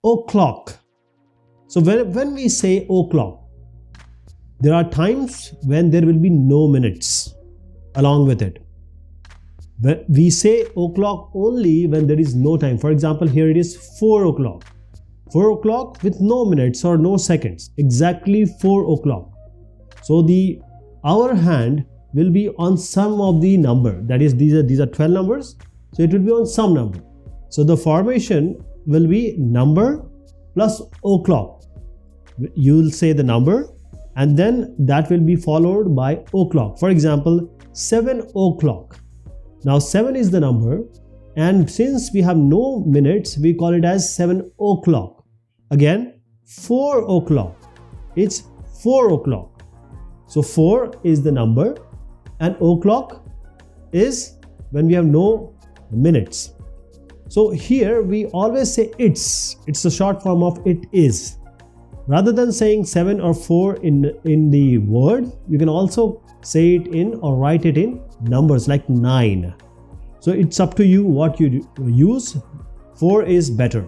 o'clock. So when we say o'clock, there are times when there will be no minutes along with it. We say o'clock only when there is no time. For example, here it is 4 o'clock. 4 o'clock with no minutes or no seconds. Exactly 4 o'clock. So the hour hand will be on some of the number. That is, these are 12 numbers. So it will be on some number. So the formation will be number plus o'clock. You will say the number and then that will be followed by o'clock. For example, 7 o'clock. Now 7 is the number, and since we have no minutes, we call it as 7 o'clock. Again, 4 o'clock. It's 4 o'clock. So 4 is the number and o'clock is when we have no minutes. So here we always say it's a short form of it is. Rather than saying 7 or 4 in the word, you can also say it in or write it in numbers like 9. So it's up to you what you use. 4 is better.